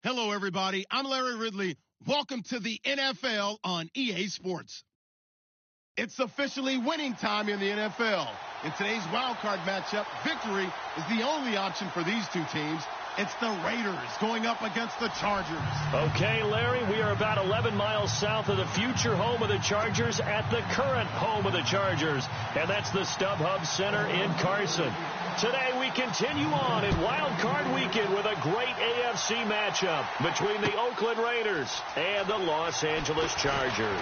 Hello, everybody. I'm Larry Ridley. Welcome to the NFL on EA Sports. It's officially winning time in the NFL. In today's wildcard matchup, victory is the only option for these two teams. It's the Raiders going up against the Chargers. Okay, Larry, we are about 11 miles south of the future home of the Chargers at the current home of the Chargers, and that's the StubHub Center in Carson. Today we continue on in Wild Card Weekend with a great AFC matchup between the Oakland Raiders and the Los Angeles Chargers.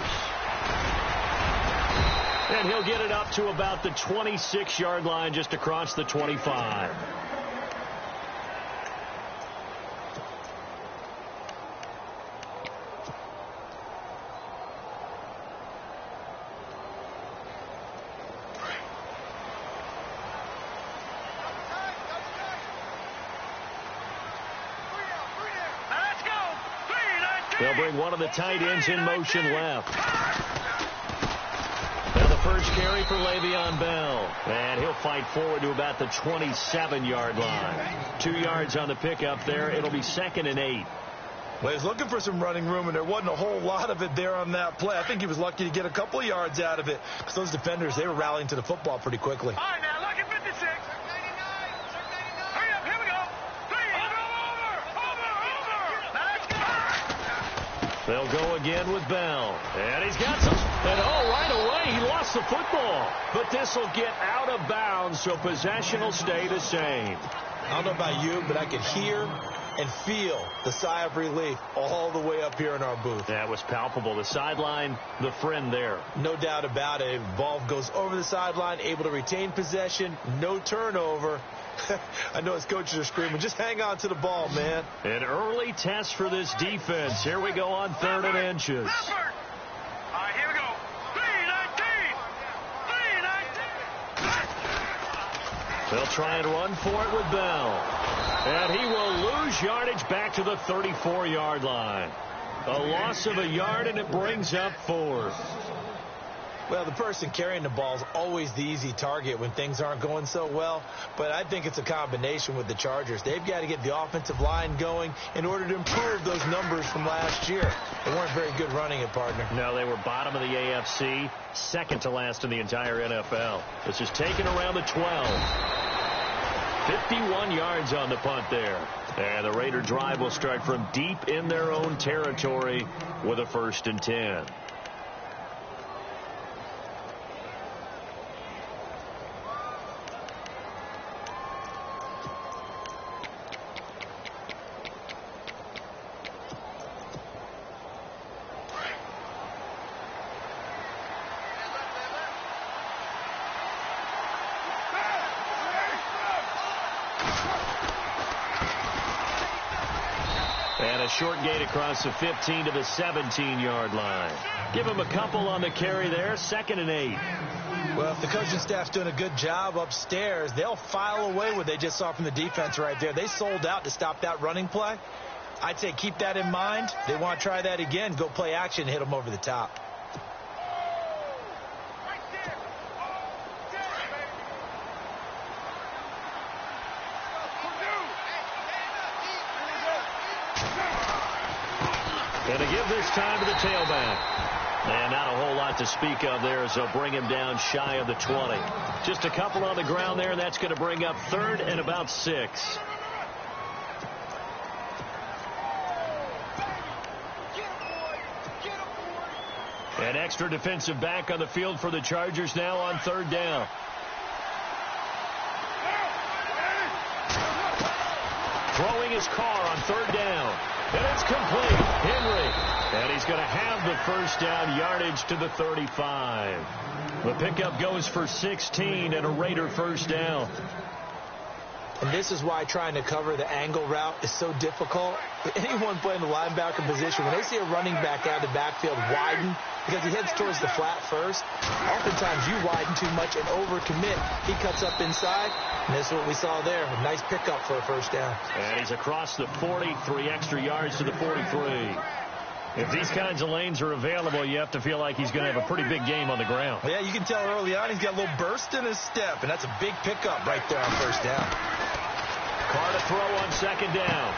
And he'll get it up to about the 26-yard line just across the 25. They'll bring one of the tight ends in motion left. Now the first carry for Le'Veon Bell. And he'll fight forward to about the 27-yard line. 2 yards on the pickup there. It'll be 2nd and 8. Well, he's looking for some running room, and there wasn't a whole lot of it there on that play. I think he was lucky to get a couple of yards out of it because those defenders, they were rallying to the football pretty quickly. All right, now look at 56. Hurry up, here we go. They'll go again with Bell. And he's got some. And right away, he lost the football. But this will get out of bounds, so possession will stay the same. I don't know about you, but I could hear and feel the sigh of relief all the way up here in our booth. That was palpable. The sideline, the friend there. No doubt about it. Ball goes over the sideline, able to retain possession, no turnover. I know his coaches are screaming, just hang on to the ball, man. An early test for this defense. Here we go on 3rd and inches. All right, here we go. 3-19. They'll try and run for it with Bell. And he will lose yardage back to the 34-yard line. A loss of a yard, and it brings up 4th. Well, the person carrying the ball is always the easy target when things aren't going so well. But I think it's a combination with the Chargers. They've got to get the offensive line going in order to improve those numbers from last year. They weren't very good running it, partner. No, they were bottom of the AFC, 2nd to last in the entire NFL. This is taken around the 12. 51 yards on the punt there. And the Raider drive will start from deep in their own territory with a 1st and 10. And a short gain across the 15 to the 17-yard line. Give him a couple on the carry there. 2nd and 8. Well, if the coaching staff's doing a good job upstairs, they'll file away what they just saw from the defense right there. They sold out to stop that running play. I'd say keep that in mind. They want to try that again. Go play action and hit them over the top. And to give this time to the tailback. And not a whole lot to speak of there as they'll bring him down shy of the 20. Just a couple on the ground there, and that's going to bring up 3rd and about 6. An extra defensive back on the field for the Chargers now on 3rd down. Throwing his car on 3rd down. And it's complete. Henry. And he's going to have the 1st down, yardage to the 35. The pickup goes for 16 and a Raider 1st down. And this is why trying to cover the angle route is so difficult. Anyone playing the linebacker position, when they see a running back out of the backfield widen because he heads towards the flat first, oftentimes you widen too much and overcommit. He cuts up inside, and this is what we saw there. A nice pickup for a 1st down. And he's across the 40, 3 extra yards to the 43. If these kinds of lanes are available, you have to feel like he's going to have a pretty big game on the ground. Yeah, you can tell early on he's got a little burst in his step, and that's a big pickup right there on 1st down. Carr to throw on 2nd down.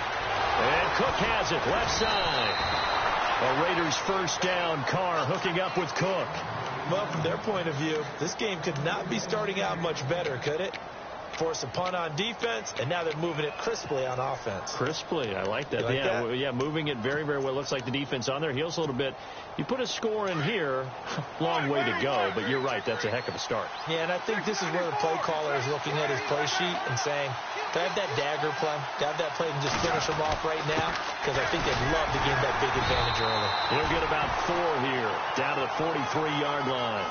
And Cook has it, left side. A Raiders first down. Carr hooking up with Cook. Well, from their point of view, this game could not be starting out much better, could it? Force a punt on defense, and now they're moving it crisply on offense. Crisply, I like that. Like yeah, that? Yeah, moving it very, very well. Looks like the defense on their heels a little bit. You put a score in here, long way to go, but you're right, that's a heck of a start. Yeah, and I think this is where the play caller is looking at his play sheet and saying, do I have that dagger play? Do I have that play and just finish them off right now? Because I think they'd love to gain that big advantage early. He'll get about 4 here, down to the 43-yard line.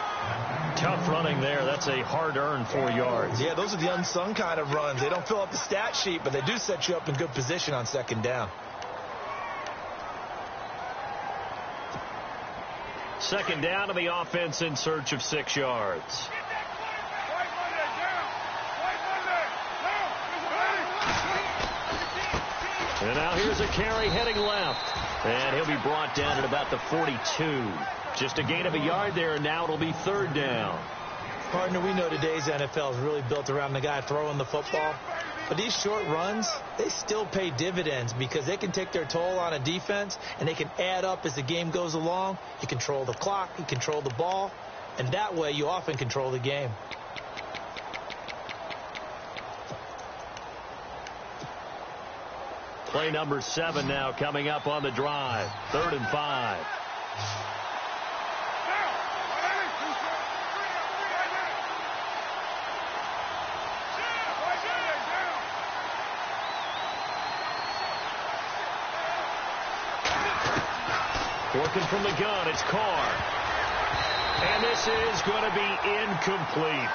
Tough running there. That's a hard-earned 4 yards. Yeah, those are the unsung kind of runs. They don't fill up the stat sheet, but they do set you up in good position on second down. Second down to the offense in search of 6 yards. And now here's a carry heading left. And he'll be brought down at about the 42. Just a gain of a yard there, and now it'll be third down. Partner, we know today's NFL is really built around the guy throwing the football. But these short runs, they still pay dividends because they can take their toll on a defense, and they can add up as the game goes along. You control the clock, you control the ball, and that way you often control the game. Play number 7 now coming up on the drive. 3rd and 5. Working from the gun, it's Carr. And this is going to be incomplete.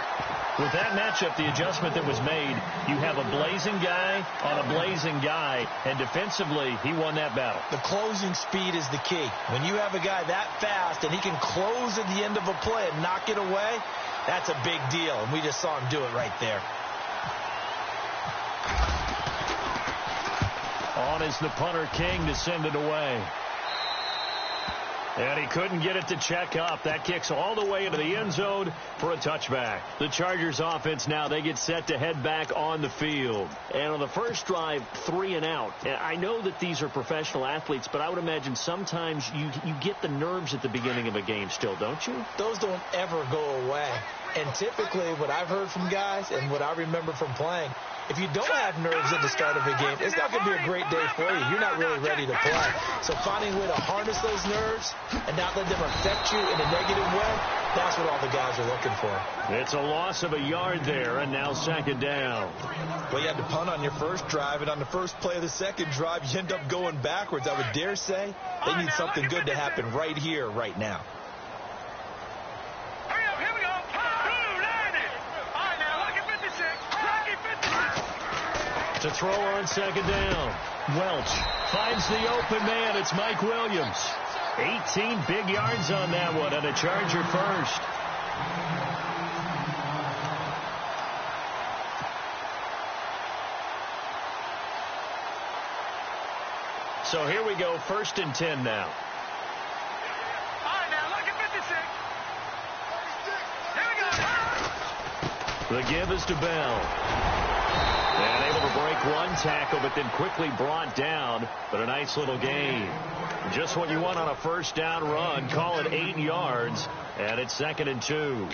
With that matchup, the adjustment that was made, you have a blazing guy on a blazing guy, and defensively, he won that battle. The closing speed is the key. When you have a guy that fast and he can close at the end of a play and knock it away, that's a big deal, and we just saw him do it right there. On is the punter, King, to send it away. And he couldn't get it to check up. That kicks all the way into the end zone for a touchback. The Chargers offense now, they get set to head back on the field. And on the first drive, 3 and out. And I know that these are professional athletes, but I would imagine sometimes you get the nerves at the beginning of a game still, don't you? Those don't ever go away. And typically what I've heard from guys and what I remember from playing, if you don't have nerves at the start of a game, it's not going to be a great day for you. You're not really ready to play. So finding a way to harness those nerves and not let them affect you in a negative way, that's what all the guys are looking for. It's a loss of a yard there, and now second down. Well, you had to punt on your first drive, and on the first play of the second drive, you end up going backwards. I would dare say they need something good to happen right here, right now. To throw on second down. Welch finds the open man. It's Mike Williams. 18 big yards on that one, and a Charger first. So here we go, 1st and 10 now. All right, now, look at 56. Here we go. The give is to Bell. And able to break one tackle, but then quickly brought down. But a nice little gain. Just what you want on a first down run. Call it 8 yards. And it's 2nd and 2.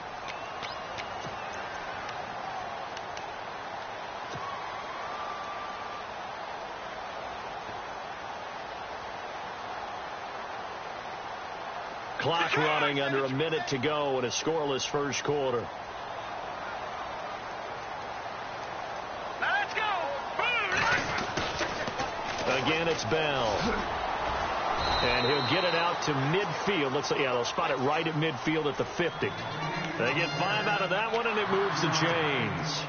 Clock running, under a minute to go in a scoreless first quarter. Again, it's Bell. And he'll get it out to midfield. Looks like, yeah, they'll spot it right at midfield at the 50. They get 5 out of that one, and it moves the chains.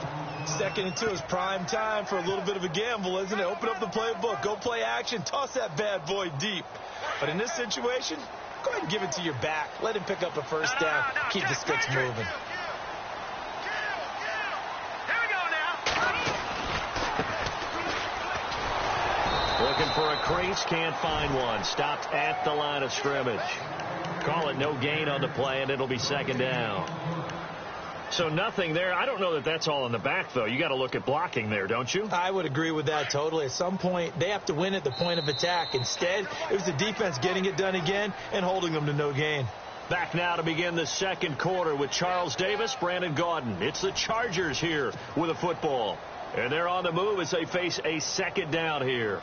2nd and 2 is prime time for a little bit of a gamble, isn't it? Open up the playbook. Go play action. Toss that bad boy deep. But in this situation, go ahead and give it to your back. Let him pick up a first down. Keep the sticks moving. Looking for a crease, can't find one. Stopped at the line of scrimmage. Call it no gain on the play, and it'll be 2nd down. So nothing there. I don't know that that's all in the back, though. You got to look at blocking there, don't you? I would agree with that totally. At some point, they have to win at the point of attack. Instead, it was the defense getting it done again and holding them to no gain. Back now to begin the second quarter with Charles Davis, Brandon Gaudin. It's the Chargers here with a football. And they're on the move as they face a second down here.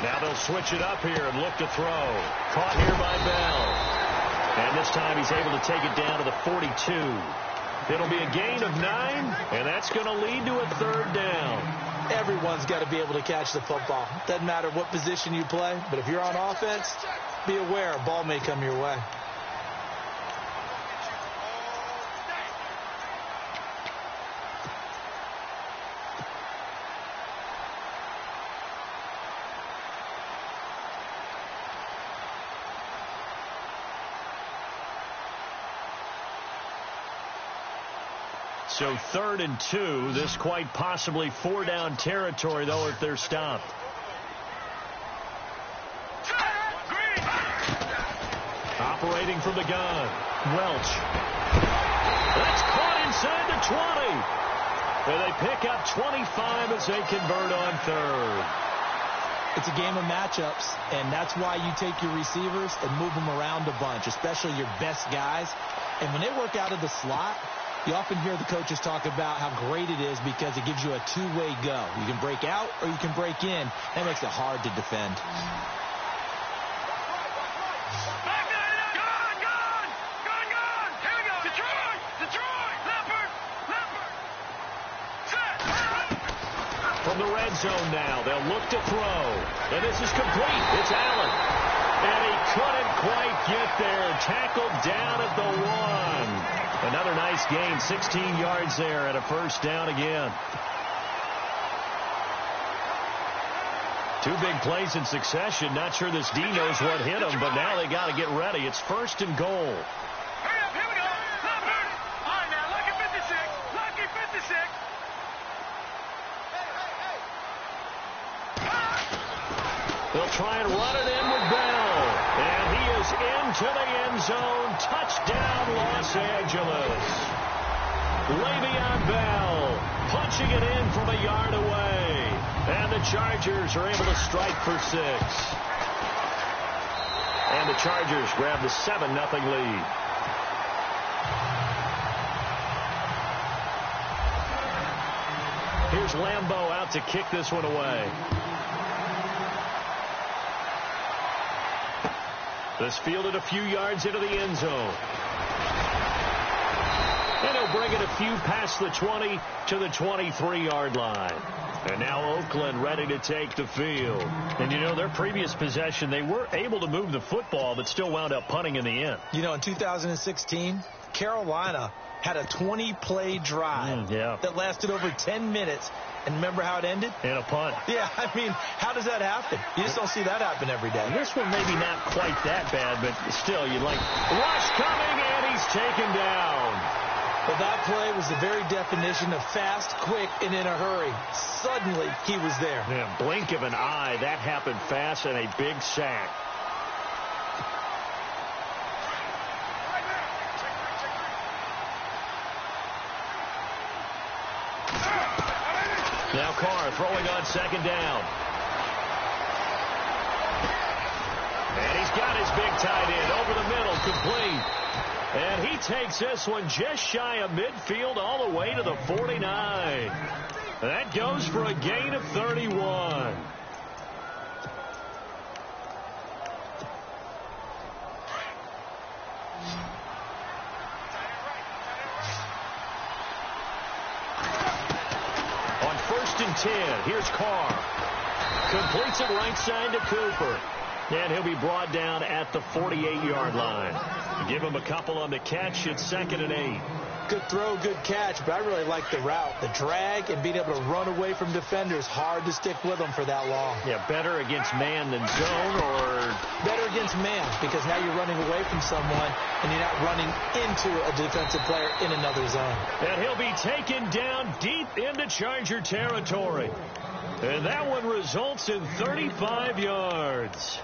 Now they'll switch it up here and look to throw. Caught here by Bell. And this time he's able to take it down to the 42. It'll be a gain of 9, and that's going to lead to a third down. Everyone's got to be able to catch the football. Doesn't matter what position you play, but if you're on offense, be aware a ball may come your way. So 3rd and 2. This quite possibly 4-down territory, though, if they're stopped. Operating from the gun. Welch. That's caught inside the 20. And they pick up 25 as they convert on 3rd. It's a game of matchups, and that's why you take your receivers and move them around a bunch, especially your best guys. And when they work out of the slot, you often hear the coaches talk about how great it is because it gives you a two-way go. You can break out or you can break in. That makes it hard to defend. From the red zone now, they'll look to throw. And this is complete. It's Allen. And he couldn't quite get there. Tackled down at the 1. Another nice gain, 16 yards there and a first down again. 2 big plays in succession. Not sure this D knows what hit him, but now they got to get ready. It's 1st and goal. They'll try and run it in with Bell. And he is into the end zone. Touchdown, Los Angeles. Le'Veon Bell punching it in from a yard away. And the Chargers are able to strike for 6. And the Chargers grab the 7-0 lead. Here's Lambeau out to kick this one away. This fielded a few yards into the end zone. And he'll bring it a few past the 20 to the 23-yard line. And now Oakland ready to take the field. And, you know, their previous possession, they were able to move the football, but still wound up punting in the end. You know, in 2016, Carolina had a 20-play drive that lasted over 10 minutes. And remember how it ended? In a punt. Yeah, I mean, how does that happen? You just don't see that happen every day. This one maybe not quite that bad, but still, you'd like, rush coming, and he's taken down. But that play was the very definition of fast, quick, and in a hurry. Suddenly, he was there. Yeah, blink of an eye. That happened fast and a big sack. Now Carr throwing on 2nd down. And he's got his big tight end over the middle, complete. And he takes this one just shy of midfield all the way to the 49. That goes for a gain of 31. On 1st and 10, here's Carr. Completes it right side to Cooper. And he'll be brought down at the 48-yard line. Give him a couple on the catch. It's 2nd and 8. Good throw, good catch, but I really like the route. The drag and being able to run away from defenders, hard to stick with them for that long. Yeah, better against man than zone, or? Better against man, because now you're running away from someone and you're not running into a defensive player in another zone. And he'll be taken down deep into Charger territory. And that one results in 35 yards.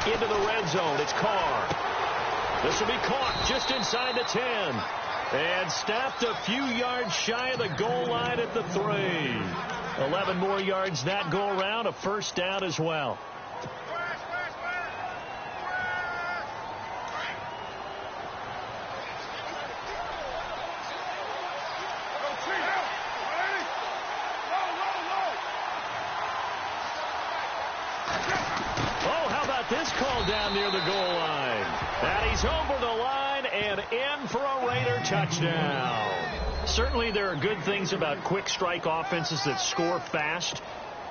Into the red zone. It's Carr. This will be caught just inside the 10. And stopped a few yards shy of the goal line at the 3. 11 more yards that go around. A first down as well. This call down near the goal line. And he's over the line and in for a Raider touchdown. Certainly there are good things about quick strike offenses that score fast,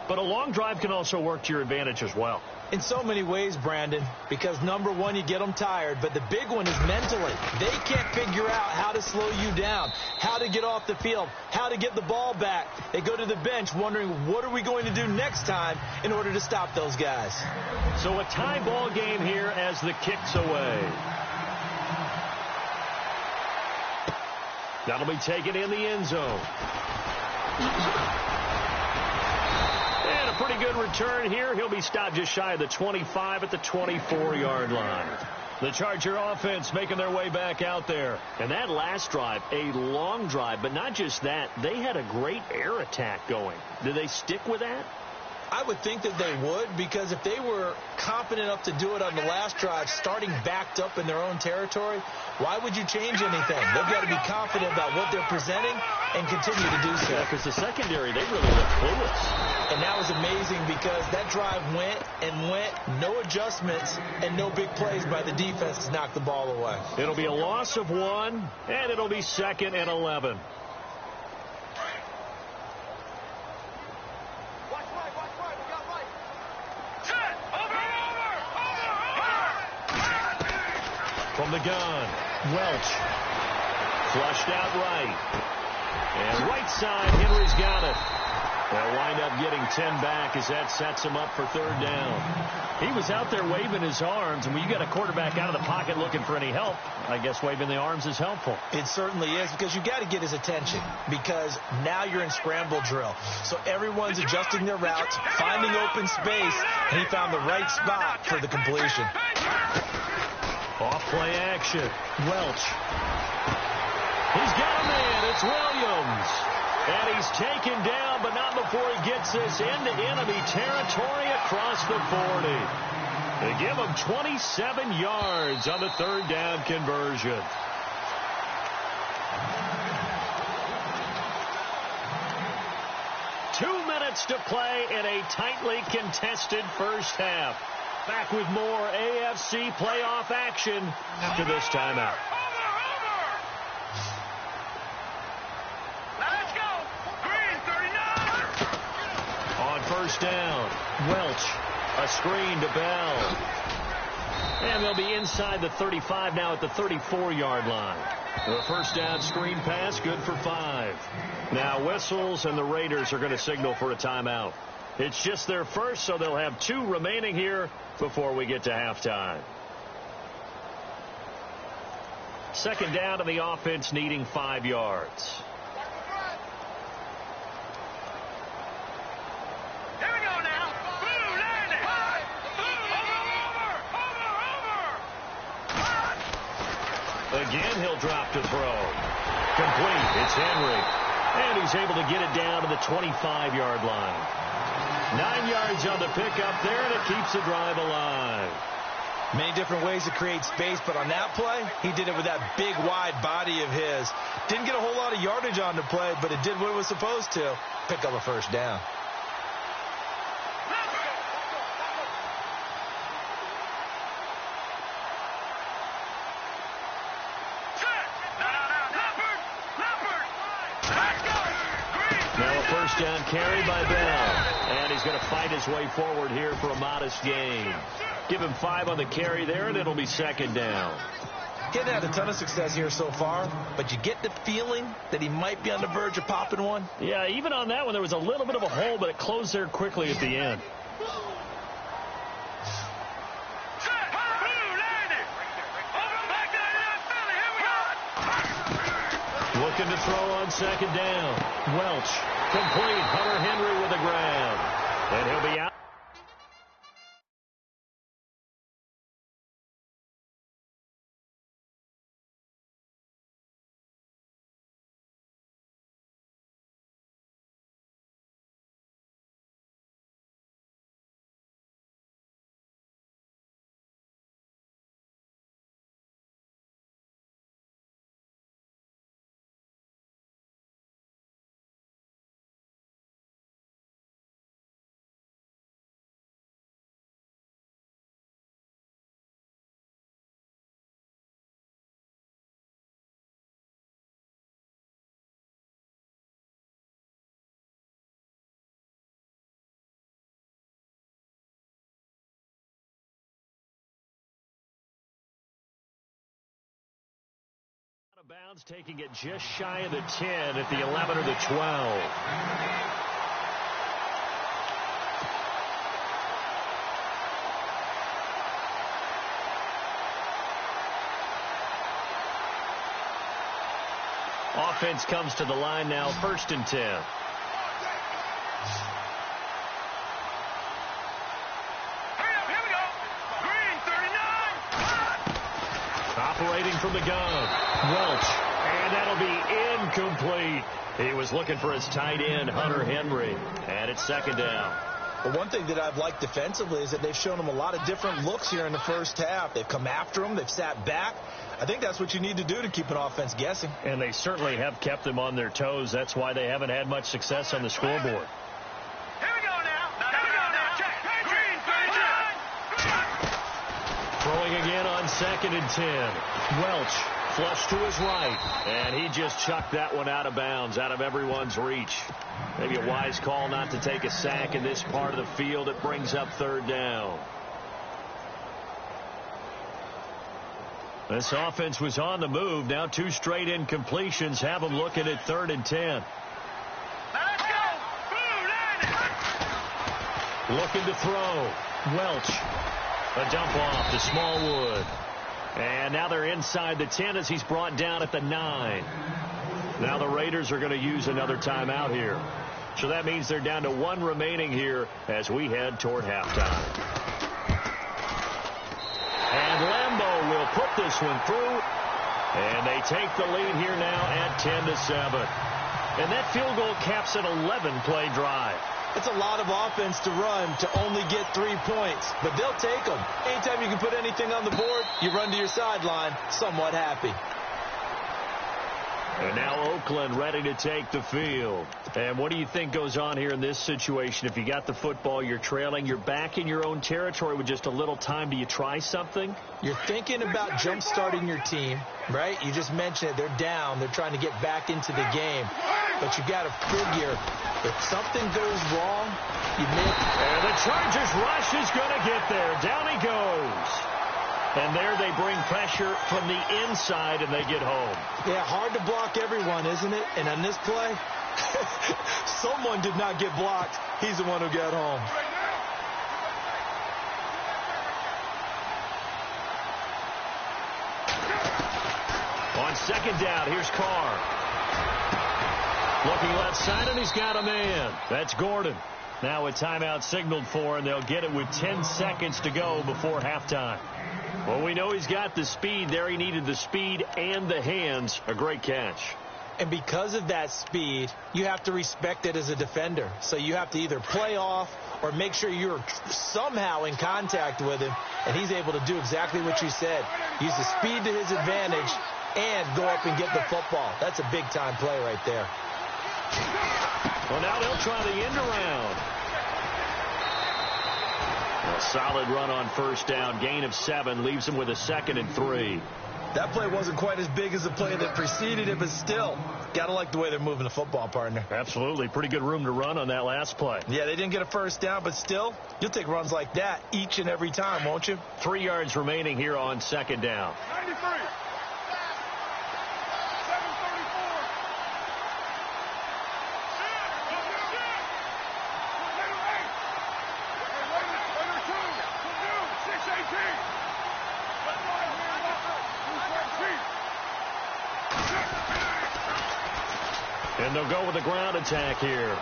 but a long drive can also work to your advantage as well. In so many ways, Brandon, because number one, you get them tired, but the big one is mentally. They can't figure out how to slow you down, how to get off the field, how to get the ball back. They go to the bench wondering, what are we going to do next time in order to stop those guys? So a tie ball game here as the kick's away. That'll be taken in the end zone. And a pretty good return here. He'll be stopped just shy of the 25 at the 24-yard line. The Charger offense making their way back out there. And that last drive, a long drive, but not just that. They had a great air attack going. Did they stick with that? I would think that they would, because if they were confident enough to do it on the last drive, starting backed up in their own territory, why would you change anything? They've got to be confident about what they're presenting and continue to do so. Yeah, because the secondary, they really looked clueless. And that was amazing because that drive went and went, no adjustments and no big plays by the defense to knock the ball away. It'll be a loss of 1, and it'll be 2nd and 11. From the gun, Welch. Flushed out right. And right side, Henry's got it. They'll wind up getting 10 back as that sets him up for 3rd down. He was out there waving his arms, and when you got a quarterback out of the pocket looking for any help, I guess waving the arms is helpful. It certainly is, because you got to get his attention, because now you're in scramble drill. So everyone's adjusting their routes, finding open space, and he found the right spot for the completion. Off play action. Welch. He's got a man. It's Williams. And he's taken down, but not before he gets this into enemy territory across the 40. They give him 27 yards on the 3rd down conversion. Two minutes to play in a tightly contested first half. Back with more AFC playoff action after this timeout. Let's go. Green 39. On first down, Welch. A screen to Bell. And they'll be inside the 35 now at the 34-yard line. The first down screen pass, good for 5. Now whistles, and the Raiders are going to signal for a timeout. It's just their first, so they'll have 2 remaining here before we get to halftime. 2nd down, and the offense needing 5 yards. Here we go now. Boom, land it. Over. Again, he'll drop to throw. Complete. It's Henry. And he's able to get it down to the 25-yard line. 9 yards on the pickup there, and it keeps the drive alive. Many different ways to create space, but on that play, he did it with that big, wide body of his. Didn't get a whole lot of yardage on the play, but it did what it was supposed to. Pick up a first down. First down carry by Bell. And he's going to fight his way forward here for a modest gain. Give him 5 on the carry there, and it'll be second down. He hasn't had a ton of success here so far, but you get the feeling that he might be on the verge of popping one. Yeah, even on that one, there was a little bit of a hole, but it closed there quickly at the end. Looking to throw on second down. Welch, complete. Hunter Henry with a grab. And he'll be out. Out of bounds, taking it just shy of the 10 at the 11 or the 12. Offense comes to the line now, 1st and 10. Operating from the gun, Welch, and that'll be incomplete. He was looking for his tight end, Hunter Henry, and it's second down. Well, one thing that I've liked defensively is that they've shown him a lot of different looks here in the first half. They've come after him. They've sat back. I think that's what you need to do to keep an offense guessing. And they certainly have kept them on their toes. That's why they haven't had much success on the scoreboard. Here we go now. Here we go now. Check. Green, 39. Throwing again on 2nd and 10. Welch, flush to his right. And he just chucked that one out of bounds, out of everyone's reach. Maybe a wise call not to take a sack in this part of the field. It brings up 3rd down. This offense was on the move. Now 2 straight incompletions have them looking at 3rd and 10. Let's go. Looking to throw. Welch. A dump off to Smallwood. And now they're inside the 10 as he's brought down at the 9. Now the Raiders are going to use another timeout here. So that means they're down to 1 remaining here as we head toward halftime. And Lambeau will put this one through. And they take the lead here now at 10-7. And that field goal caps an 11-play drive. It's a lot of offense to run to only get 3 points, but they'll take them. Anytime you can put anything on the board, you run to your sideline somewhat happy. And now Oakland ready to take the field. And what do you think goes on here in this situation? If you got the football, you're trailing, you're back in your own territory with just a little time. Do you try something? You're thinking about jump-starting your team, right? You just mentioned it. They're down. They're trying to get back into the game. But you got to figure if something goes wrong, you make. And the Chargers rush is going to get there. Down he goes. And there they bring pressure from the inside, and they get home. Yeah, hard to block everyone, isn't it? And on this play, someone did not get blocked. He's the one who got home. On 2nd down, here's Carr. Looking left side, and he's got a man. That's Gordon. Now a timeout signaled for, and they'll get it with 10 seconds to go before halftime. Well, we know he's got the speed there. He needed the speed and the hands. A great catch. And because of that speed, you have to respect it as a defender. So you have to either play off or make sure you're somehow in contact with him. And he's able to do exactly what you said. Use the speed to his advantage and go up and get the football. That's a big-time play right there. Well, now they'll try the end around. A solid run on 1st down. Gain of 7 leaves him with a 2nd and 3. That play wasn't quite as big as the play that preceded it, but still, got to like the way they're moving the football, partner. Absolutely. Pretty good room to run on that last play. Yeah, they didn't get a first down, but still, you'll take runs like that each and every time, won't you? 3 yards remaining here on second down. 93. 734. And they'll go with the ground attack here.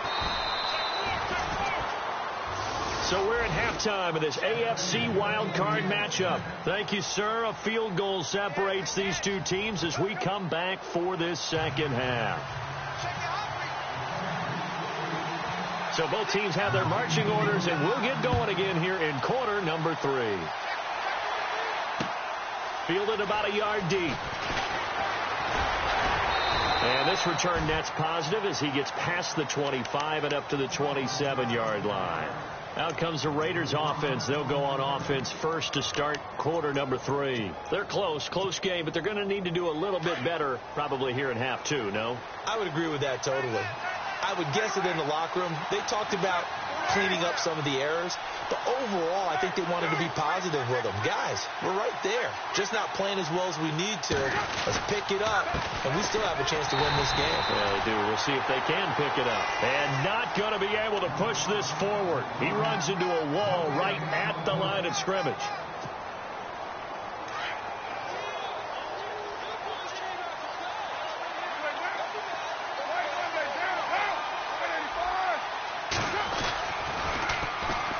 So we're at halftime of this AFC wildcard matchup. Thank you, sir. A field goal separates these two teams as we come back for this second half. So both teams have their marching orders, and we'll get going again here in quarter number 3. Fielded about a yard deep. And this return net's positive as he gets past the 25 and up to the 27-yard line. Out comes the Raiders offense. They'll go on offense first to start quarter number 3. They're close game, but they're going to need to do a little bit better probably here in half 2, no? I would agree with that totally. I would guess that in the locker room, they talked about cleaning up some of the errors, but overall, I think they wanted to be positive with them. Guys, we're right there. Just not playing as well as we need to. Let's pick it up, and we still have a chance to win this game. Yeah, they do. We'll see if they can pick it up. And not going to be able to push this forward. He runs into a wall right at the line of scrimmage.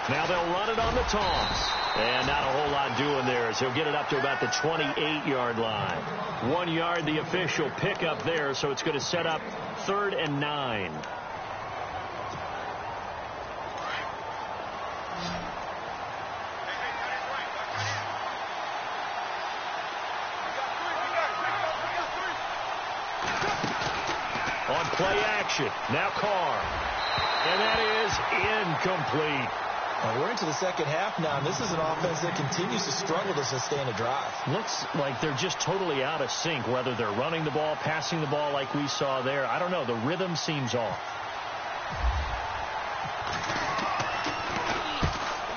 Now they'll run it on the toss. And not a whole lot doing there as he'll get it up to about the 28-yard line. 1 yard, the official pickup there, so it's going to set up 3rd and 9. On play action, now Carr. And that is incomplete. Well, we're into the second half now, and this is an offense that continues to struggle to sustain a drive. Looks like they're just totally out of sync, whether they're running the ball, passing the ball like we saw there. I don't know. The rhythm seems off.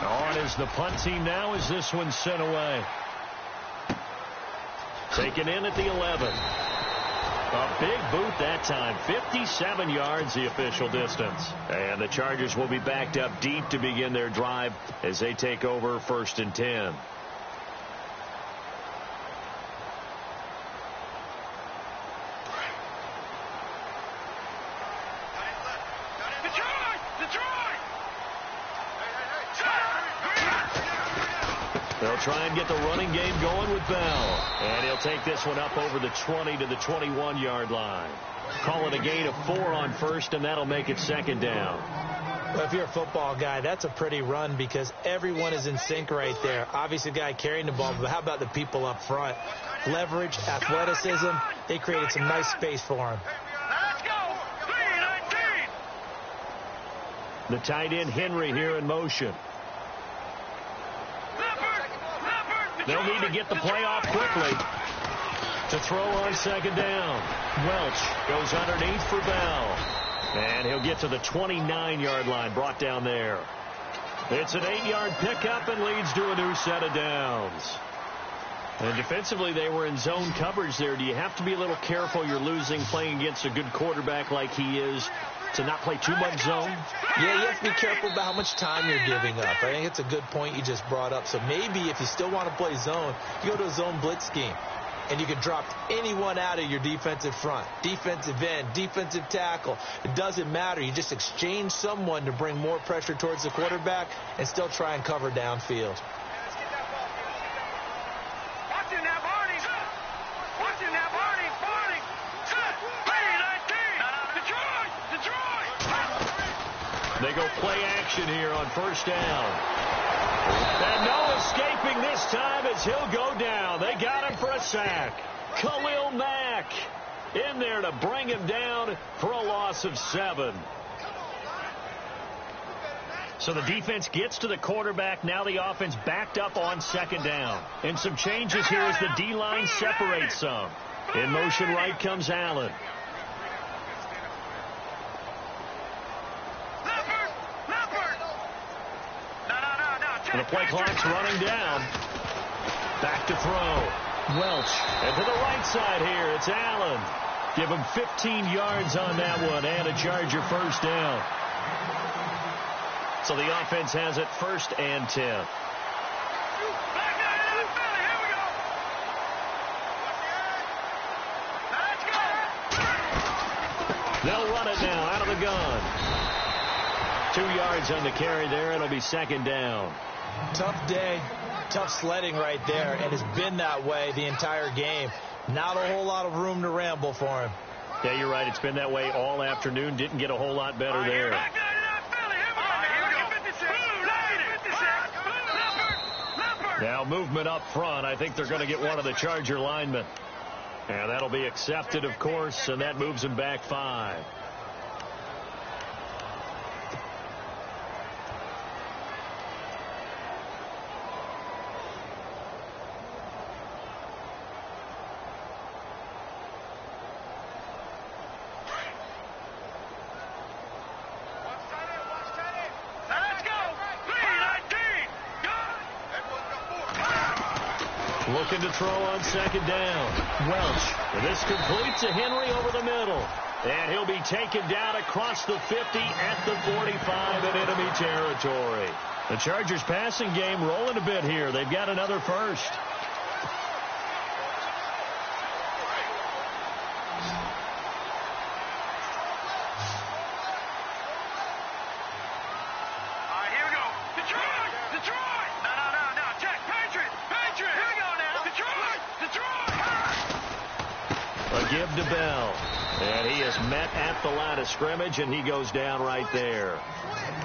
On is the punt team now as this one's sent away. Taken in at the 11. A big boot that time. 57 yards the official distance. And the Chargers will be backed up deep to begin their drive as they take over 1st and 10. They'll try and get the running game going with Bell. And he'll take this one up over the 20 to the 21-yard line. Call it a gain of 4 on 1st, and that'll make it 2nd down. Well, if you're a football guy, that's a pretty run because everyone is in sync right there. Obviously, the guy carrying the ball, but how about the people up front? Leverage, athleticism, they created some nice space for him. Let's go. 3-19. The tight end, Henry, here in motion. They'll need to get the play off quickly to throw on 2nd down. Welch goes underneath for Bell. And he'll get to the 29-yard line, brought down there. It's an 8-yard pickup and leads to a new set of downs. And defensively, they were in zone coverage there. Do you have to be a little careful? You're losing playing against a good quarterback like he is to not play too much zone? Yeah, you have to be careful about how much time you're giving up. I think it's a good point you just brought up. So maybe if you still want to play zone, you go to a zone blitz scheme. And you can drop anyone out of your defensive front. Defensive end, defensive tackle. It doesn't matter. You just exchange someone to bring more pressure towards the quarterback and still try and cover downfield. Watching that, Barney. Watching that, Barney. Barney. 3-19. Detroit. They go play action here on 1st down. And no escaping this time as he'll go down. They got him for a sack. Khalil Mack in there to bring him down for a loss of 7. So the defense gets to the quarterback. Now the offense backed up on second down. And some changes here as the D-line separates some. In motion right comes Allen. And the play clock's running down. Back to throw. Welch. And to the right side here, it's Allen. Give him 15 yards on that one and a Charger first down. So the offense has it 1st and 10. They'll run it now out of the gun. 2 yards on the carry there. It'll be 2nd down. Tough day, tough sledding right there, and it's been that way the entire game. Not a whole lot of room to ramble for him. Yeah, you're right. It's been that way all afternoon. Didn't get a whole lot better there. Now movement up front. I think they're going to get one of the Charger linemen. And that'll be accepted, of course, and that moves him back 5. Looking to throw on 2nd down. Welch. And this completes a Henry over the middle. And he'll be taken down across the 50 at the 45 in enemy territory. The Chargers passing game rolling a bit here. They've got another first. Give to Bell. And he is met at the line of scrimmage, and he goes down right there.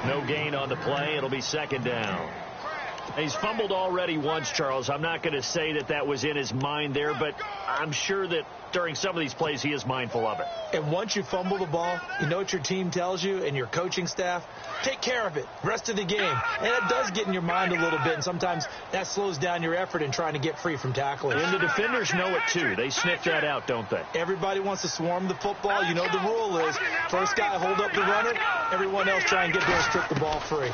No gain on the play. It'll be 2nd down. He's fumbled already once, Charles. I'm not going to say that that was in his mind there, but I'm sure that during some of these plays he is mindful of it. And once you fumble the ball, you know what your team tells you and your coaching staff? Take care of it. Rest of the game. And it does get in your mind a little bit, and sometimes that slows down your effort in trying to get free from tackling. And the defenders know it, too. They sniff that out, don't they? Everybody wants to swarm the football. You know the rule is first guy hold up the runner, everyone else try and get there and strip the ball free.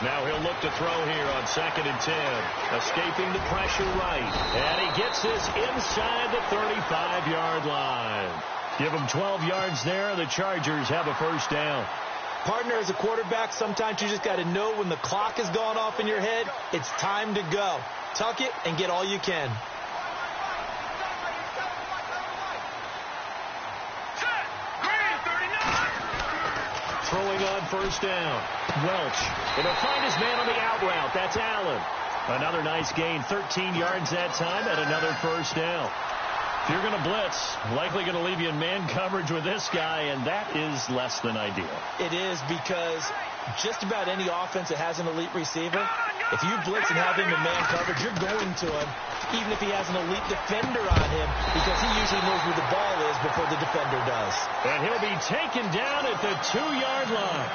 Now he'll look to throw here on 2nd and 10. Escaping the pressure right. And he gets this inside the 35-yard line. Give him 12 yards there. The Chargers have a first down. Partner, as a quarterback, sometimes you just got to know when the clock has gone off in your head, it's time to go. Tuck it and get all you can. Throwing on first down. Welch. And he'll find his man on the out route. That's Allen. Another nice gain. 13 yards that time and another first down. If you're going to blitz, likely going to leave you in man coverage with this guy, and that is less than ideal. It is, because just about any offense that has an elite receiver, if you blitz and have him in man coverage, you're going to him, even if he has an elite defender on him, because he usually knows where the ball is before the defender does. And he'll be taken down at the 2-yard line.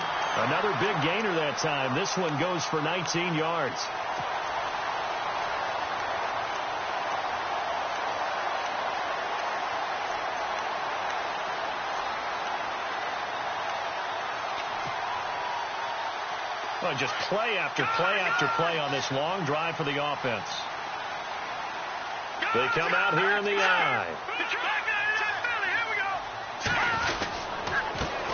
Another big gainer that time. This one goes for 19 yards. Well, just play after play after play on this long drive for the offense. They come out here in the eye.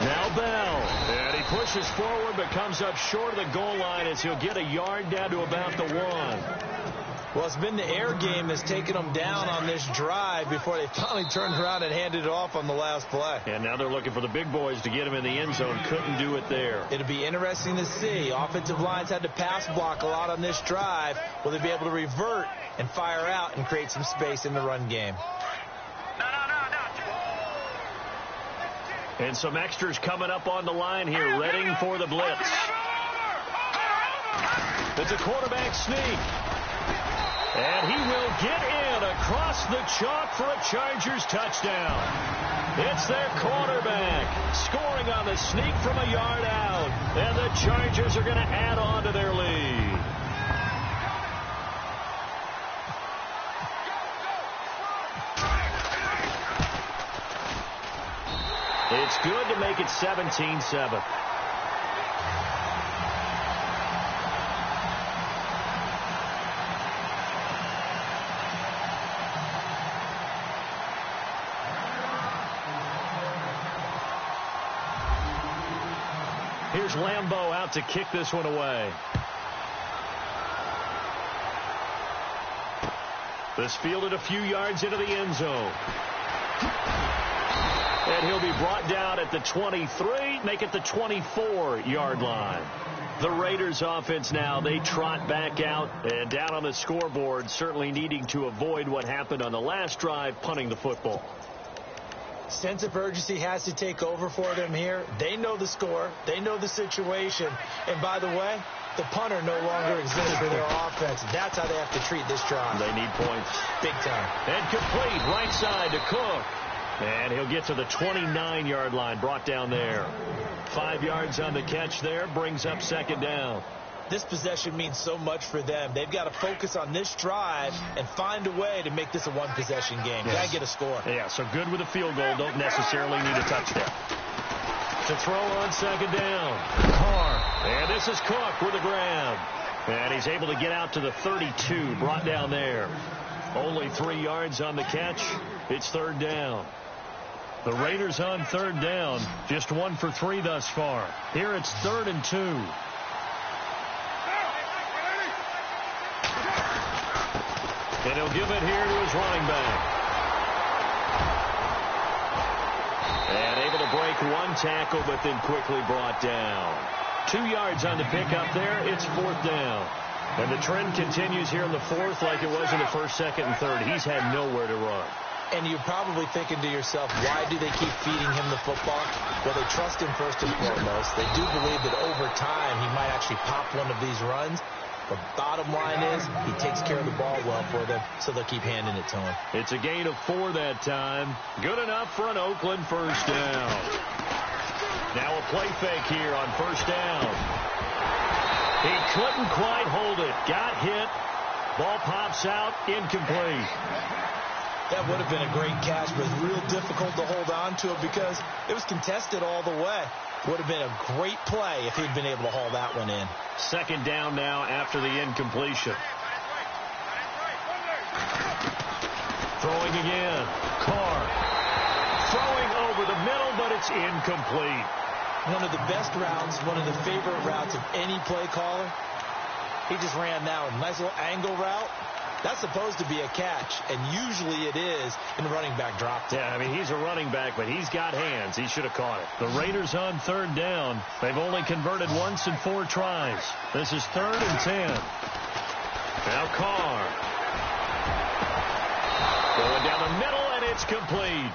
Now Bell. And he pushes forward but comes up short of the goal line as he'll get a yard down to about the 1. Well, it's been the air game that's taken them down on this drive before they finally turned around and handed it off on the last play. And now they're looking for the big boys to get him in the end zone. Couldn't do it there. It'll be interesting to see. Offensive lines had to pass block a lot on this drive. Will they be able to revert and fire out and create some space in the run game? And some extras coming up on the line here, readying for the blitz. It's a quarterback sneak. And he will will get in across the chalk for a Chargers touchdown. It's their quarterback scoring on the sneak from a yard out. And the Chargers are going to add on to their lead. It's good to make it 17-7. Here's Lambeau out to kick this one away. This fielded a few yards into the end zone. And he'll be brought down at the 23, make it the 24-yard line. The Raiders offense now, they trot back out and down on the scoreboard, certainly needing to avoid what happened on the last drive, punting the football. Sense of urgency has to take over for them here. They know the score. They know the situation. And by the way, the punter no longer exists for their offense. That's how they have to treat this drive. They need points. Big time. And complete right side to Cook. And he'll get to the 29-yard line, brought down there. 5 yards on the catch there, brings up second down. This possession means so much for them. They've got to focus on this drive and find a way to make this a one-possession game. Yes. Got to get a score. Yeah, so good with a field goal. Don't necessarily need a touchdown. To throw on second down. Carr. And this is Cook with a grab. And he's able to get out to the 32, brought down there. Only 3 yards on the catch. It's third down. The Raiders on third down. Just 1 for 3 thus far. Here it's 3rd and 2. And he'll give it here to his running back. And able to break one tackle, but then quickly brought down. 2 yards on the pickup there. It's 4th down. And the trend continues here in the 4th like it was in the 1st, 2nd, and 3rd. He's had nowhere to run. And you're probably thinking to yourself, why do they keep feeding him the football? Well, they trust him first and foremost. They do believe that over time he might actually pop one of these runs. The bottom line is he takes care of the ball well for them, so they'll keep handing it to him. It's a gain of 4 that time. Good enough for an Oakland first down. Now a play fake here on first down. He couldn't quite hold it. Got hit. Ball pops out. Incomplete. That would have been a great catch, but it's real difficult to hold on to it because it was contested all the way. Would have been a great play if he'd been able to haul that one in. Second down now after the incompletion. Throwing again. Carr. Throwing over the middle, but it's incomplete. One of the best routes, one of the favorite routes of any play caller. He just ran now a nice little angle route. That's supposed to be a catch, and usually it is in the running back drop. Yeah, I mean, he's a running back, but he's got hands. He should have caught it. The Raiders on third down. They've only converted once in 4 tries. This is 3rd and 10. Now Carr. Going down the middle, and it's complete.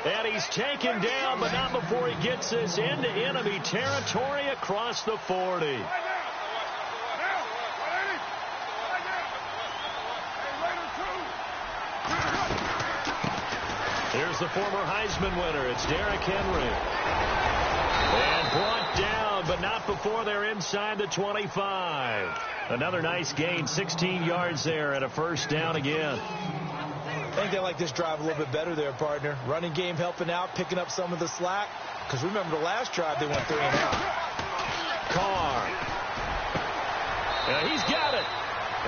And he's taken down, but not before he gets this into enemy territory across the 40. Here's the former Heisman winner. It's Derrick Henry. And brought down, but not before they're inside the 25. Another nice gain, 16 yards there, and a first down again. I think they like this drive a little bit better there, partner. Running game helping out, picking up some of the slack. Because remember the last drive, they went 3 and out. Carr. And he's got it.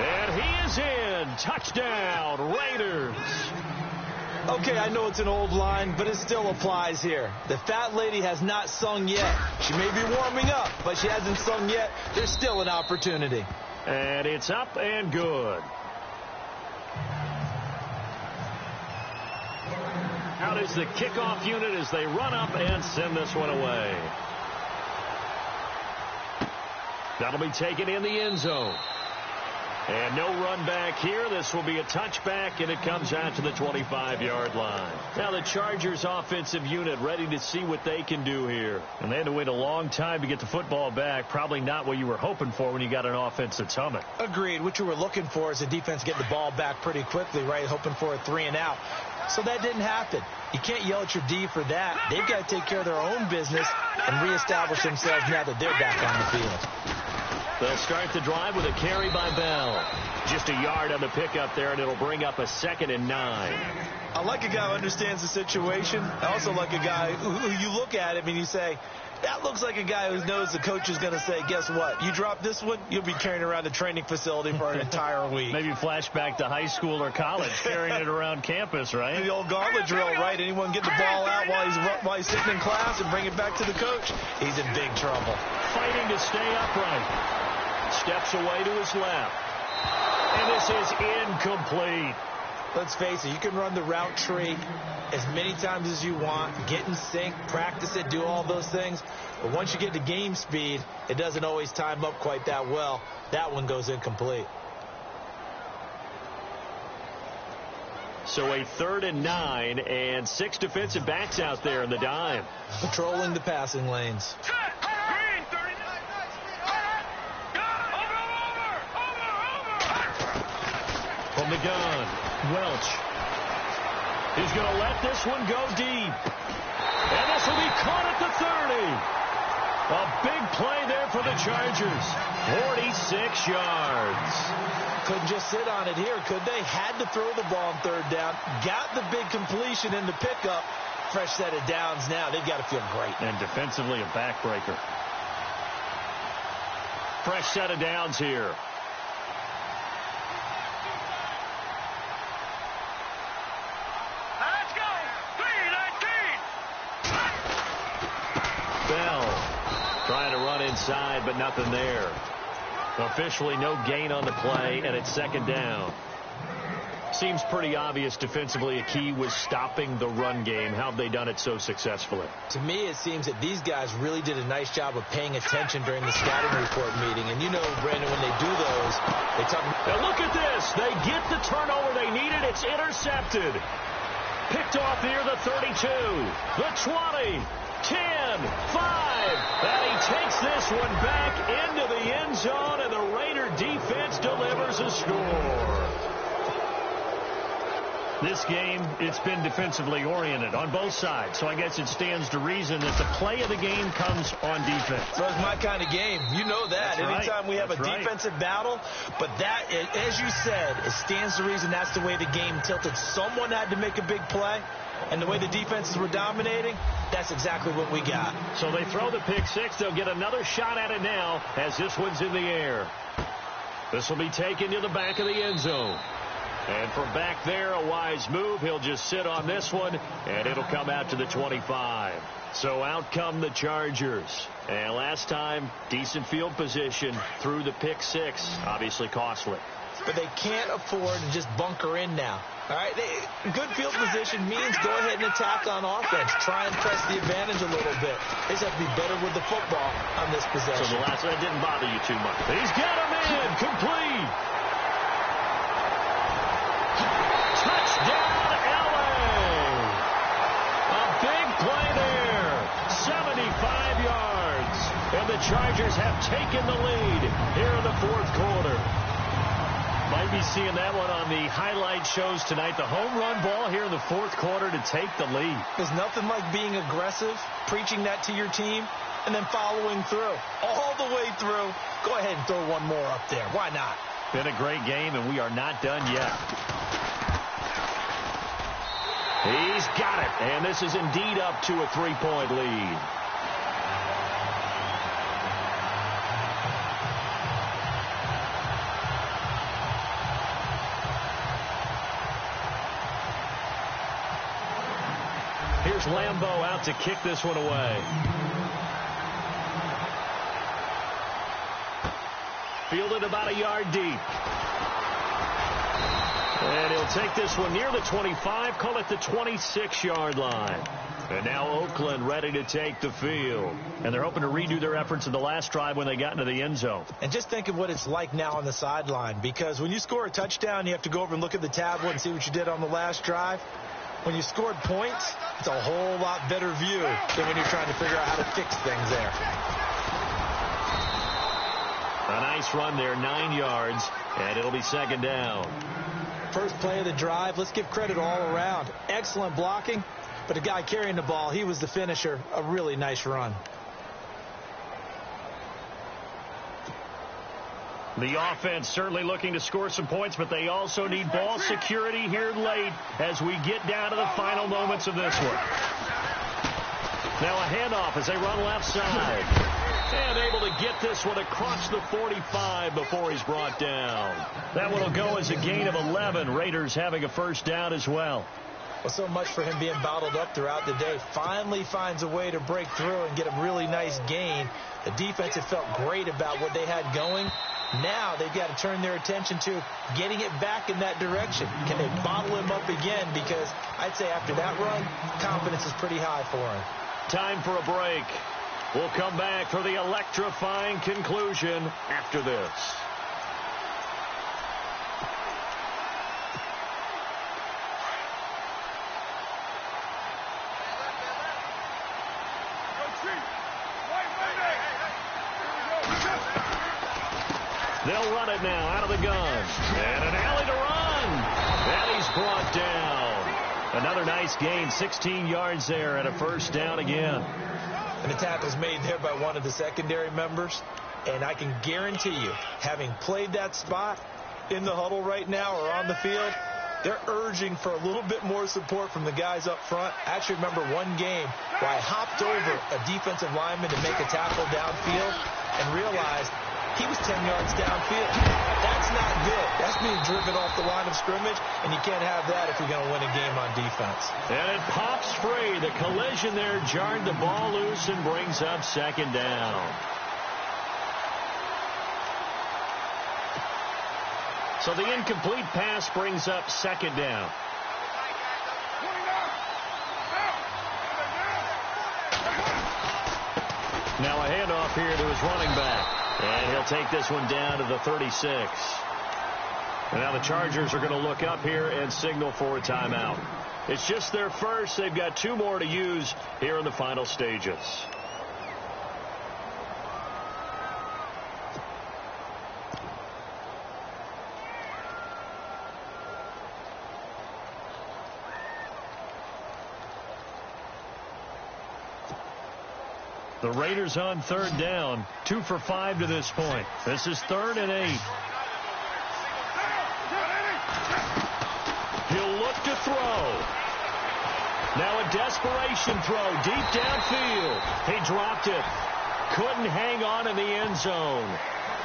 And he is in. Touchdown, Raiders. Okay, I know it's an old line, but it still applies here. The fat lady has not sung yet. She may be warming up, but she hasn't sung yet. There's still an opportunity. And it's up and good. Out is the kickoff unit as they run up and send this one away. That'll be taken in the end zone. And no run back here. This will be a touchback, and it comes out to the 25-yard line. Now the Chargers offensive unit ready to see what they can do here. And they had to wait a long time to get the football back. Probably not what you were hoping for when you got an offense that's humming. Agreed. What you were looking for is a defense getting the ball back pretty quickly, right? Hoping for a 3-and-out. So that didn't happen. You can't yell at your D for that. They've got to take care of their own business and reestablish themselves now that they're back on the field. They'll start the drive with a carry by Bell. Just a yard on the pickup there, and it'll bring up a 2nd and 9. I like a guy who understands the situation. I also like a guy who you look at him and you say, that looks like a guy who knows the coach is going to say, guess what? You drop this one, you'll be carrying around the training facility for an entire week. Maybe flashback to high school or college, carrying it around campus, right? The old gauntlet drill, right? Anyone get the ball out while he's sitting in class and bring it back to the coach? He's in big trouble. Fighting to stay upright. Steps away to his left. And this is incomplete. Let's face it, you can run the route tree as many times as you want, get in sync, practice it, do all those things. But once you get to game speed, it doesn't always time up quite that well. That one goes incomplete. So a 3rd and 9 and 6 defensive backs out there in the dime. Patrolling the passing lanes. From the gun, Welch. He's going to let this one go deep. And this will be caught at the 30. A big play there for the Chargers. 46 yards. Couldn't just sit on it here, could they? Had to throw the ball on 3rd down. Got the big completion in the pickup. Fresh set of downs now. They've got to feel great. And defensively, a backbreaker. Fresh set of downs here. Trying to run inside, but nothing there. Officially no gain on the play, and it's 2nd down. Seems pretty obvious defensively a key was stopping the run game. How have they done it so successfully? To me, it seems that these guys really did a nice job of paying attention during the scouting report meeting. And you know, Brandon, when they do those, they talk about... Now look at this. They get the turnover they needed. It's intercepted. Picked off near the 32, the 20, 10, 5, and he takes this one back into the end zone, and the Raider defense delivers a score. This game, it's been defensively oriented on both sides, so I guess it stands to reason that the play of the game comes on defense. So it's my kind of game. You know that. That's Anytime right. we have That's a right. defensive battle, but that, as you said, it stands to reason that's the way the game tilted. Someone had to make a big play, and the way the defenses were dominating, that's exactly what we got. So they throw the pick six. They'll get another shot at it now as this one's in the air. This will be taken to the back of the end zone. And from back there, a wise move. He'll just sit on this one, and it'll come out to the 25. So out come the Chargers. And last time, decent field position through the pick six. Obviously costly. But they can't afford to just bunker in now. All right, good field position means go ahead and attack on offense. Try and press the advantage a little bit. They just have to be better with the football on this possession. So the last one didn't bother you too much. He's got him in. Complete. Touchdown, L.A. A big play there. 75 yards. And the Chargers have taken the lead here in the fourth quarter. Might be seeing that one on the highlight shows tonight. The home run ball here in the fourth quarter to take the lead. There's nothing like being aggressive, preaching that to your team, and then following through. All the way through. Go ahead and throw one more up there. Why not? Been a great game, and we are not done yet. He's got it, and this is indeed up to a 3-point lead. Here's Lambeau out to kick this one away. Fielded about a yard deep. And he'll take this one near the 25, call it the 26-yard line. And now Oakland ready to take the field. And they're hoping to redo their efforts in the last drive when they got into the end zone. And just think of what it's like now on the sideline, because when you score a touchdown, you have to go over and look at the tablet and see what you did on the last drive. When you scored points, it's a whole lot better view than when you're trying to figure out how to fix things there. A nice run there, 9 yards, and it'll be second down. First play of the drive, let's give credit all around. Excellent blocking, but the guy carrying the ball, he was the finisher. A really nice run. The offense certainly looking to score some points, but they also need ball security here late as we get down to the final moments of this one. Now a handoff as they run left side. And able to get this one across the 45 before he's brought down. That one will go as a gain of 11. Raiders having a first down as well. Well, so much for him being bottled up throughout the day. Finally finds a way to break through and get a really nice gain. The defense had felt great about what they had going. Now they've got to turn their attention to getting it back in that direction. Can they bottle him up again? Because I'd say after that run, confidence is pretty high for him. Time for a break. We'll come back for the electrifying conclusion after this. They'll run it now out of the gun. And an alley to run. And he's brought down. Another nice gain, 16 yards there and a first down again. And the tackle's made there by one of the secondary members. And I can guarantee you, having played that spot in the huddle right now or on the field, they're urging for a little bit more support from the guys up front. I actually remember one game where I hopped over a defensive lineman to make a tackle downfield and realized he was 10 yards downfield. That's not good. That's being driven off the line of scrimmage, and you can't have that if you're going to win a game on defense. And it pops free. The collision there jarred the ball loose and brings up second down. So the incomplete pass brings up second down. Now a handoff here to his running back. And he'll take this one down to the 36. And now the Chargers are going to look up here and signal for a timeout. It's just their first. They've got 2 more to use here in the final stages. The Raiders on third down, 2 for 5 to this point. This is 3rd and 8. He'll look to throw. Now a desperation throw deep downfield. He dropped it. Couldn't hang on in the end zone.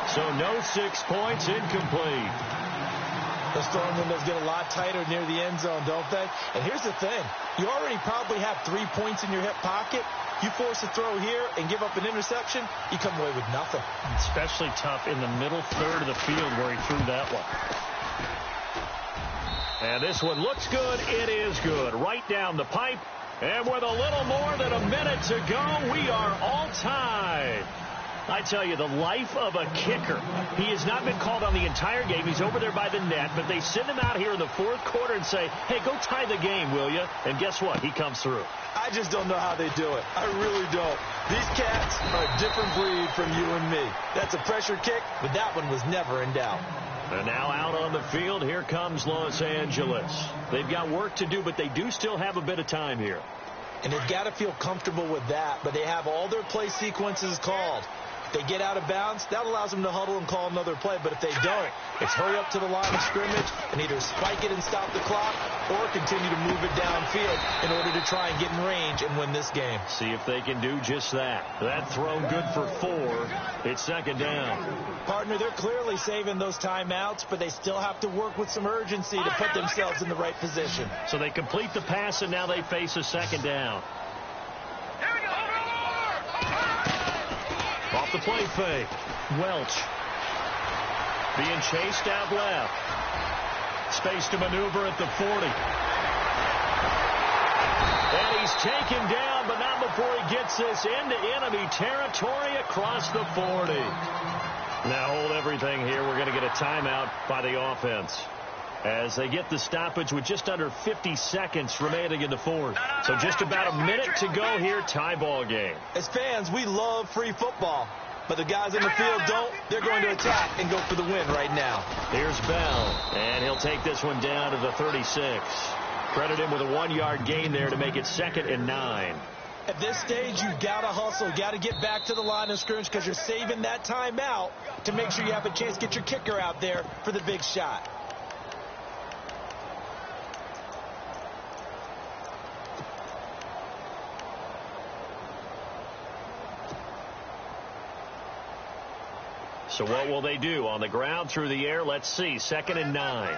So no 6 points, incomplete. Those throwing windows get a lot tighter near the end zone, don't they? And here's the thing. You already probably have 3 points in your hip pocket. You force a throw here and give up an interception, you come away with nothing. Especially tough in the middle third of the field where he threw that one. And this one looks good. It is good. Right down the pipe. And with a little more than a minute to go, we are all tied. I tell you, the life of a kicker. He has not been called on the entire game. He's over there by the net, but they send him out here in the 4th quarter and say, hey, go tie the game, will you? And guess what? He comes through. I just don't know how they do it. I really don't. These cats are a different breed from you and me. That's a pressure kick, but that one was never in doubt. And now out on the field, here comes Los Angeles. They've got work to do, but they do still have a bit of time here. And they've got to feel comfortable with that, but they have all their play sequences called. They get out of bounds, that allows them to huddle and call another play. But if they don't, it's hurry up to the line of scrimmage and either spike it and stop the clock or continue to move it downfield in order to try and get in range and win this game. See if they can do just that. That throw good for 4. It's second down. Partner, they're clearly saving those timeouts, but they still have to work with some urgency to put themselves in the right position. So they complete the pass, and now they face a second down. Off the play fake. Welch being chased out left. Space to maneuver at the 40. And he's taken down, but not before he gets this into enemy territory across the 40. Now hold everything here. We're going to get a timeout by the offense as they get the stoppage with just under 50 seconds remaining in the fourth. So just about a minute to go here, tie ball game. As fans, we love free football, but the guys in the field don't. They're going to attack and go for the win right now. Here's Bell, and he'll take this one down to the 36. Credit him with a 1-yard gain there to make it 2nd and 9. At this stage, you've got to hustle. Got to get back to the line of scrimmage because you're saving that timeout to make sure you have a chance to get your kicker out there for the big shot. So what will they do? On the ground, through the air, let's see. 2nd and 9.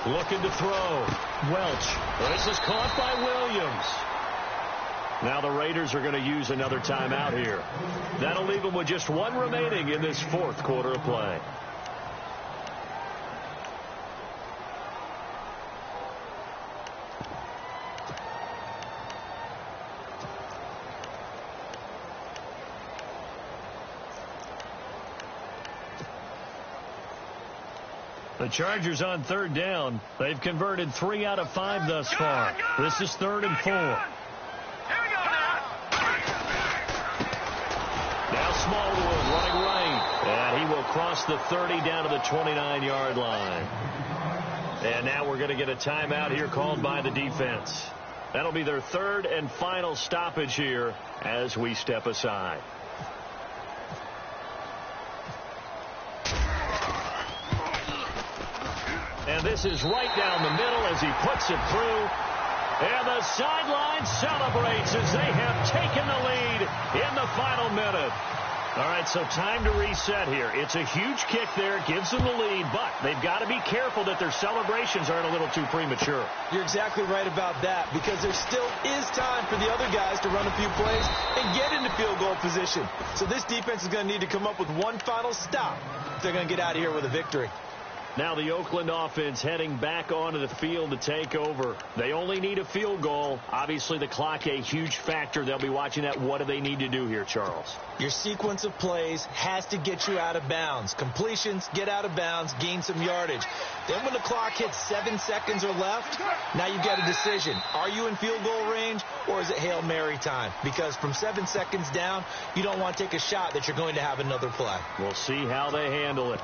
Looking to throw. Welch. This is caught by Williams. Now the Raiders are going to use another timeout here. That'll leave them with just one remaining in this fourth quarter of play. The Chargers on 3rd down. They've converted 3 out of 5 thus far. This is 3rd and 4. Now Smallwood running right. And he will cross the 30 down to the 29-yard line. And now we're going to get a timeout here called by the defense. That'll be their 3rd and final stoppage here as we step aside. And this is right down the middle as he puts it through. And the sideline celebrates as they have taken the lead in the final minute. All right, so time to reset here. It's a huge kick there, gives them the lead, but they've got to be careful that their celebrations aren't a little too premature. You're exactly right about that because there still is time for the other guys to run a few plays and get into field goal position. So this defense is going to need to come up with one final stop if they're going to get out of here with a victory. Now the Oakland offense heading back onto the field to take over. They only need a field goal. Obviously, the clock a huge factor. They'll be watching that. What do they need to do here, Charles? Your sequence of plays has to get you out of bounds. Completions, get out of bounds, gain some yardage. Then when the clock hits 7 seconds or left, now you've got a decision. Are you in field goal range or is it Hail Mary time? Because from 7 seconds down, you don't want to take a shot that you're going to have another play. We'll see how they handle it.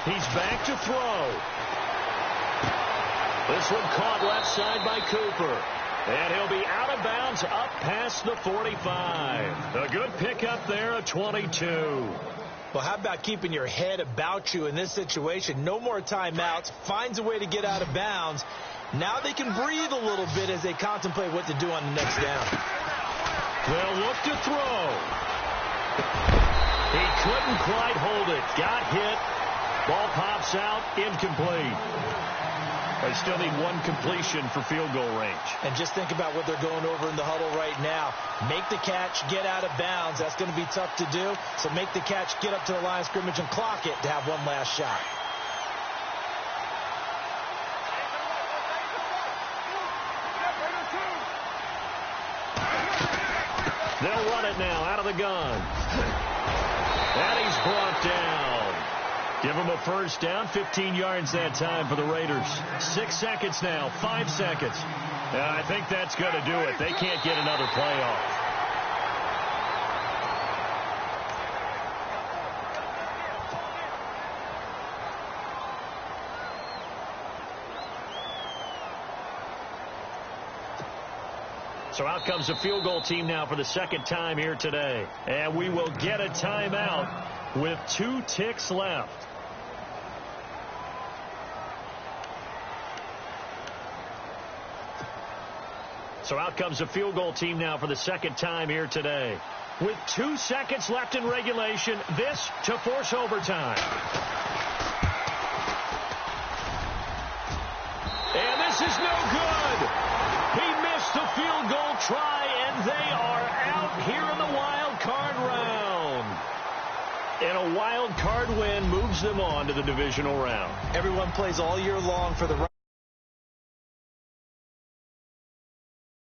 He's back to throw. This one caught left side by Cooper. And he'll be out of bounds up past the 45. A good pickup there, a 22. Well, how about keeping your head about you in this situation? No more timeouts. Finds a way to get out of bounds. Now they can breathe a little bit as they contemplate what to do on the next down. They'll look to throw. He couldn't quite hold it. Got hit. Ball pops out, incomplete. They still need one completion for field goal range. And just think about what they're going over in the huddle right now. Make the catch, get out of bounds. That's going to be tough to do. So make the catch, get up to the line of scrimmage, and clock it to have one last shot. They'll run it now out of the gun. And he's brought down. Give him a first down, 15 yards that time for the Raiders. 6 seconds now, 5 seconds. And I think that's going to do it. They can't get another play off. So out comes the field goal team now for the second time here today. And we will get a timeout with 2 ticks left. So out comes a field goal team now for the second time here today. With 2 seconds left in regulation, this to force overtime. And this is no good. He missed the field goal try, and they are out here in the wild card round. And a wild card win moves them on to the divisional round. Everyone plays all year long for the